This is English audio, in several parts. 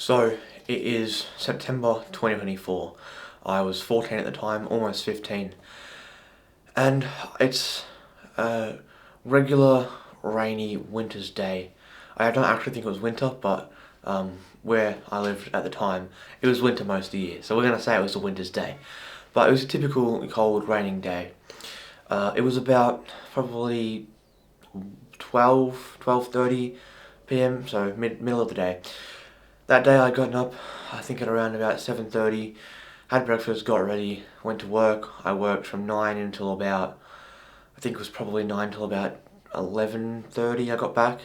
So it is September 2024. I was 14 at the time, almost 15, and it's a regular rainy winter's day. I don't actually think it was winter, but where I lived at the time, it was winter most of the year. So we're going to say it was a winter's day. But it was a typical cold, raining day. It was about probably 12:30 p.m., so middle of the day. That day I'd gotten up, I think at around about 7:30, had breakfast, got ready, went to work. I worked from 9 until about, I think it was probably 9 till about 11:30 I got back.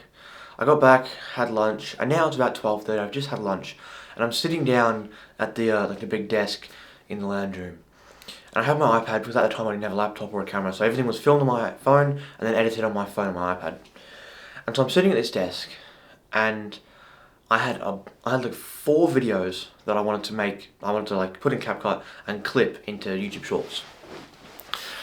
I got back, had lunch, and now it's about 12:30, I've just had lunch. And I'm sitting down at the like the big desk in the lounge room. And I have my iPad, because at the time I didn't have a laptop or a camera, so everything was filmed on my phone and then edited on my phone and my iPad. And so I'm sitting at this desk, and I had like 4 videos that I wanted to make. I wanted to like put in CapCut and clip into YouTube Shorts.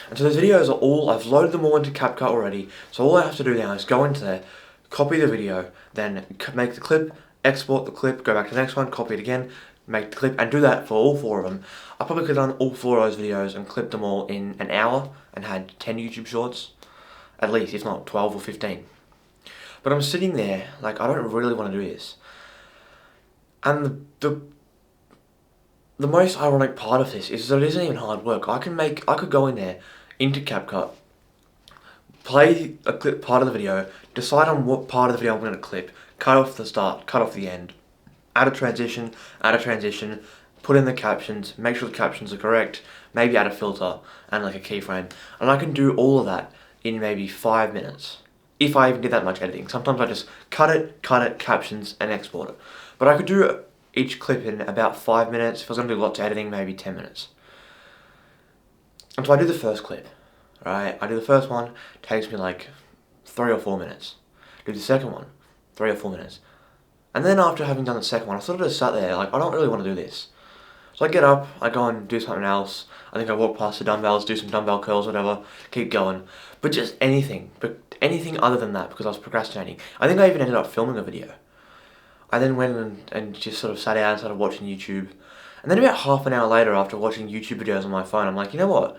And so those videos are all, I've loaded them all into CapCut already. So all I have to do now is go into there, copy the video, then make the clip, export the clip, go back to the next one, copy it again, make the clip, and do that for all 4 of them. I probably could have done all 4 of those videos and clipped them all in an hour and had 10 YouTube Shorts, at least, if not 12 or 15. But I'm sitting there, like, I don't really want to do this. And the most ironic part of this is that it isn't even hard work. I could go in there into CapCut, play a clip part of the video, decide on what part of the video I'm going to clip, cut off the start, cut off the end, add a transition, put in the captions, make sure the captions are correct, maybe add a filter and like a keyframe, and I can do all of that in maybe 5 minutes. If I even did that much editing. Sometimes I just cut it, captions, and export it. But I could do each clip in about 5 minutes. If I was going to do lots of editing, maybe 10 minutes. And so I do the first clip, right? I do the first one, takes me like 3 or 4 minutes. Do the second one, 3 or 4 minutes. And then after having done the second one, I sort of just sat there, like, I don't really want to do this. So I get up, I go and do something else. I think I walk past the dumbbells, do some dumbbell curls, whatever, keep going. But just anything other than that, because I was procrastinating. I think I even ended up filming a video. I then went and just sort of sat down and started watching YouTube. And then about half an hour later, after watching YouTube videos on my phone, I'm like, you know what?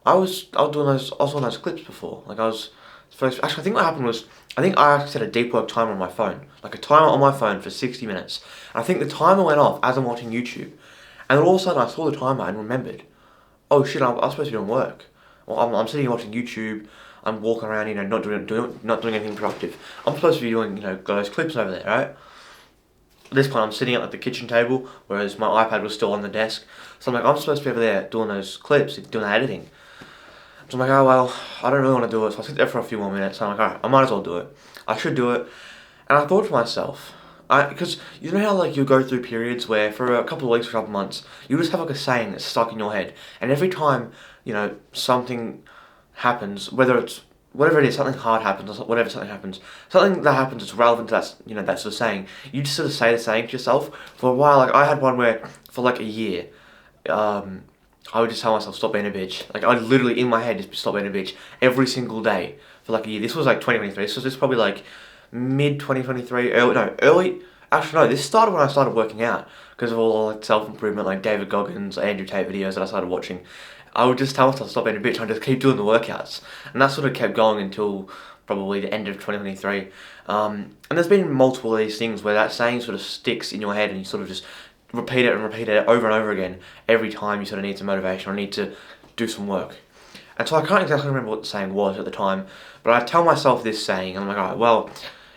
I was doing those clips before. Like actually, I think what happened was, I think I actually set a deep work timer on my phone. Like a timer on my phone for 60 minutes. And I think the timer went off as I'm watching YouTube. And then all of a sudden I saw the timer and remembered, oh shit, I'm supposed to be doing work. Well, I'm sitting here watching YouTube, I'm walking around, not doing anything productive. I'm supposed to be doing, those clips over there, right? At this point I'm sitting at like the kitchen table, whereas my iPad was still on the desk. So I'm like, I'm supposed to be over there doing those clips, doing the editing. So I'm like, oh well, I don't really want to do it, so I sit there for a few more minutes, and I'm like, alright, I might as well do it. I should do it. And I thought to myself, because you know how like you go through periods where for a couple of weeks, for a couple of months, you just have like a saying that's stuck in your head, and every time something happens, whatever it is, something hard happens, or whatever something that happens that's relevant to that sort of saying, you just sort of say the saying to yourself for a while. Like I had one where for like a year, I would just tell myself, stop being a bitch. Like I'd literally in my head just stop being a bitch every single day for like a year. This was like 2023. This was probably like mid 2023, early. Actually, no, this started when I started working out because of all like self-improvement, like David Goggins, Andrew Tate videos that I started watching. I would just tell myself, stop being a bitch, and just keep doing the workouts. And that sort of kept going until probably the end of 2023. And there's been multiple of these things where that saying sort of sticks in your head and you sort of just repeat it over and over again every time you sort of need some motivation or need to do some work. And so I can't exactly remember what the saying was at the time, but I tell myself this saying, and I'm like, alright, well,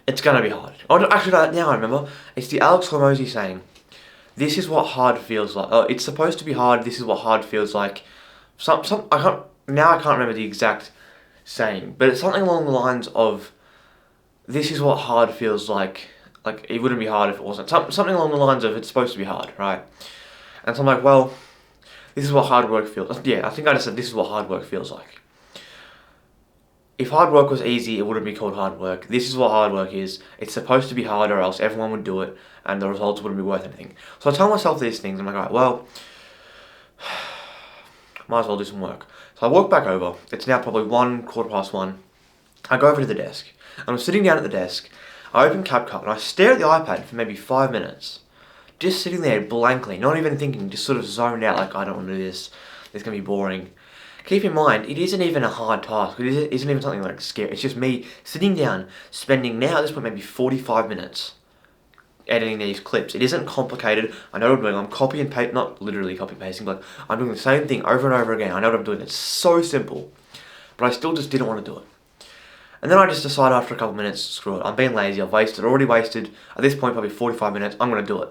it's gonna be hard. Oh, actually, now I remember. It's the Alex Hormozi saying, this is what hard feels like. Oh, it's supposed to be hard, this is what hard feels like. I can't remember the exact saying, but it's something along the lines of, this is what hard feels like it wouldn't be hard if it wasn't. Something along the lines of, it's supposed to be hard, right? And so I'm like, well, this is what hard work feels. Yeah, I think I just said this is what hard work feels like. If hard work was easy, it wouldn't be called hard work. This is what hard work is. It's supposed to be hard or else everyone would do it and the results wouldn't be worth anything. So I tell myself these things. I'm like, alright, well, might as well do some work. So I walk back over. It's now probably 1:15. I go over to the desk. And I'm sitting down at the desk. I open CapCut and I stare at the iPad for maybe 5 minutes. just sitting there blankly, not even thinking, just sort of zoned out, like, I don't want to do this. It's going to be boring. Keep in mind, it isn't even a hard task. It isn't even something like scary. It's just me sitting down, spending now at this point maybe 45 minutes editing these clips. It isn't complicated. I know what I'm doing. I'm copy and paste, not literally copy pasting, but I'm doing the same thing over and over again. I know what I'm doing. It's so simple, but I still just didn't want to do it. And then I just decided after a couple of minutes, screw it. I'm being lazy. I've already wasted, at this point, probably 45 minutes. I'm going to do it.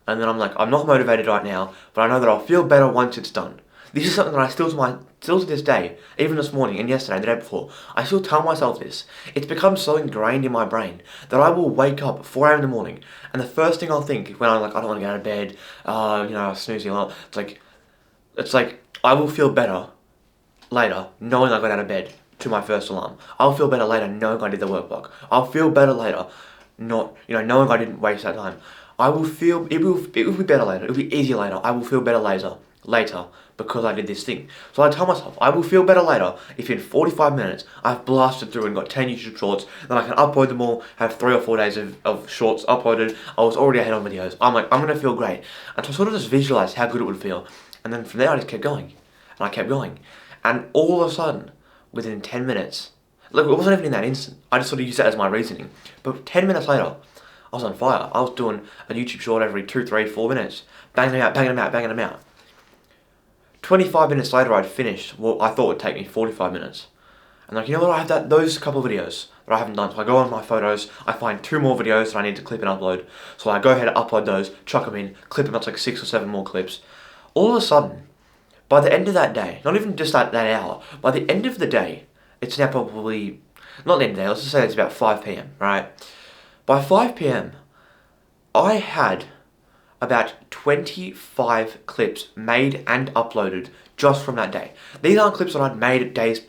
And then I'm like, I'm not motivated right now, but I know that I'll feel better once it's done. This is something that I still to this day, even this morning and yesterday and the day before, I still tell myself this. It's become so ingrained in my brain that I will wake up at 4 a.m. in the morning, and the first thing I'll think when I'm like, I don't want to get out of bed, I'm snoozing a lot. It's like I will feel better later knowing I got out of bed to my first alarm. I'll feel better later knowing I did the workbook. I'll feel better later knowing I didn't waste that time. It will be better later. It'll be easier later. I will feel better later because I did this thing. So I tell myself, I will feel better later if in 45 minutes I've blasted through and got 10 YouTube shorts, then I can upload them all, have 3 or 4 days of shorts uploaded. I was already ahead on videos. I'm like, I'm going to feel great. And so I sort of just visualized how good it would feel. And then from there I just kept going. And I kept going. And all of a sudden, within 10 minutes, look, it wasn't even in that instant. I just sort of used that as my reasoning. But 10 minutes later, I was on fire. I was doing a YouTube short every 2, 3, 4 minutes. Banging them out. 25 minutes later, I'd finished what I thought would take me 45 minutes. And like, you know what, I have those couple of videos that I haven't done. So I go on my photos, I find 2 more videos that I need to clip and upload. So I go ahead and upload those, chuck them in, clip them, that's like 6 or 7 more clips. All of a sudden, by the end of that day, not even just that hour, by the end of the day, it's now probably, not the end of the day, let's just say it's about 5 p.m, right? By 5 p.m, I had about 25 clips made and uploaded just from that day. These aren't clips that I'd made days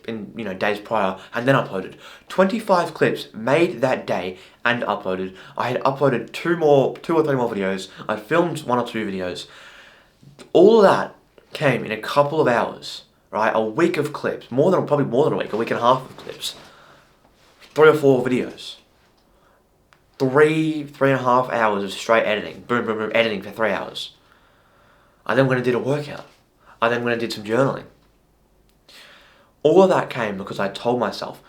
prior and then uploaded. 25 clips made that day and uploaded. I had uploaded 2 or 3 more videos. I filmed 1 or 2 videos. All of that came in a couple of hours, right? A week of clips, probably more than a week and a half of clips. 3 or 4 videos. 3.5 hours of straight editing. Boom, boom, boom, editing for 3 hours. I then went and did a workout. I then went and did some journaling. All of that came because I told myself,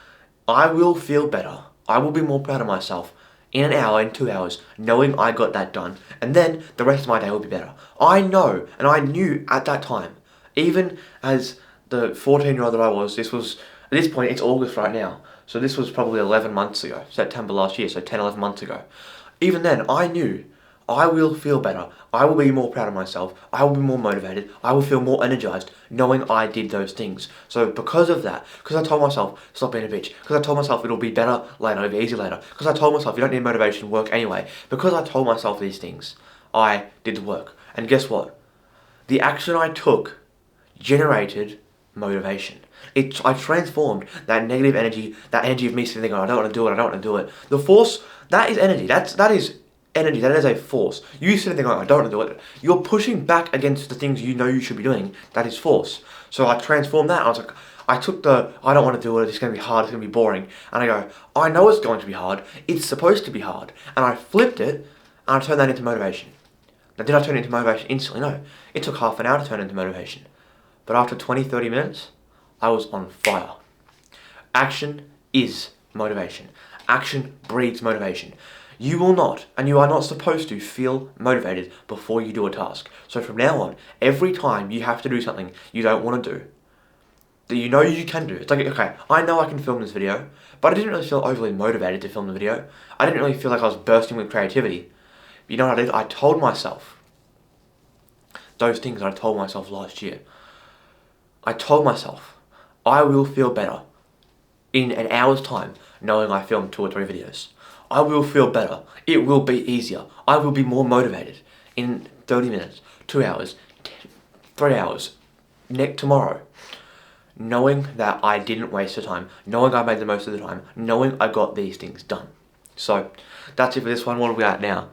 I will feel better. I will be more proud of myself in an hour, in 2 hours, knowing I got that done. And then the rest of my day will be better. I know, and I knew at that time, even as the 14-year-old that I was, at this point, it's August right now. So this was probably 11 months ago, September last year, so 10, 11 months ago. Even then, I knew I will feel better. I will be more proud of myself. I will be more motivated. I will feel more energized knowing I did those things. So because of that, because I told myself, stop being a bitch. Because I told myself it'll be better later, it'll be easier later. Because I told myself you don't need motivation to work anyway. Because I told myself these things, I did the work. And guess what? The action I took generated motivation. I transformed that negative energy, that energy of me sitting there going, I don't want to do it. The force, that is energy. That is energy. That is a force. You sitting there going, I don't want to do it. You're pushing back against the things you know you should be doing. That is force. So I transformed that. I was like, I took I don't want to do it. It's going to be hard. It's going to be boring. And I go, I know it's going to be hard. It's supposed to be hard. And I flipped it and I turned that into motivation. Now, did I turn it into motivation instantly? No. It took half an hour to turn it into motivation. But after 20, 30 minutes, I was on fire. Action is motivation. Action breeds motivation. You will not, and you are not supposed to, feel motivated before you do a task. So from now on, every time you have to do something you don't want to do, that you know you can do, it's like, okay, I know I can film this video, but I didn't really feel overly motivated to film the video. I didn't really feel like I was bursting with creativity. But you know what I did? I told myself those things that I told myself last year. I told myself, I will feel better in an hour's time knowing I filmed 2 or 3 videos. I will feel better. It will be easier. I will be more motivated in 30 minutes, 2 hours, 3 hours, tomorrow. Knowing that I didn't waste the time, knowing I made the most of the time, knowing I got these things done. So, that's it for this one. What are we at now?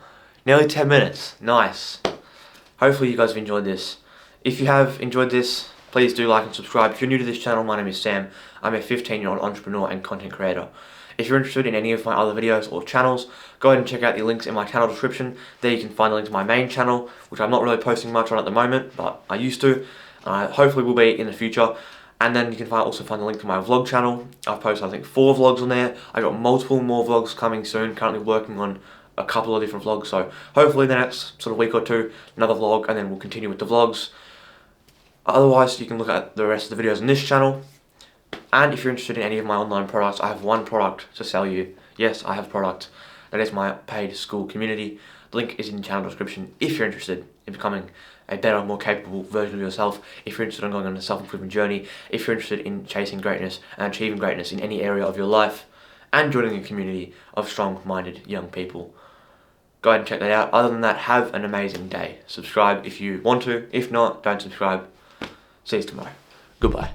Nearly 10 minutes. Nice. Hopefully you guys have enjoyed this. If you have enjoyed this, please do like and subscribe. If you're new to this channel, my name is Sam. I'm a 15-year-old entrepreneur and content creator. If you're interested in any of my other videos or channels, go ahead and check out the links in my channel description. There you can find the link to my main channel, which I'm not really posting much on at the moment, but I used to. Hopefully will be in the future. And then you can also find the link to my vlog channel. I've posted, I think, 4 vlogs on there. I got multiple more vlogs coming soon. Currently working on a couple of different vlogs. So hopefully the next sort of week or two, another vlog, and then we'll continue with the vlogs. Otherwise, you can look at the rest of the videos on this channel. And if you're interested in any of my online products, I have one product to sell you. Yes, I have a product. That is my paid school community. The link is in the channel description if you're interested in becoming a better, more capable version of yourself, if you're interested in going on a self-improvement journey, if you're interested in chasing greatness and achieving greatness in any area of your life, and joining a community of strong-minded young people. Go ahead and check that out. Other than that, have an amazing day. Subscribe if you want to. If not, don't subscribe. See you tomorrow. Goodbye.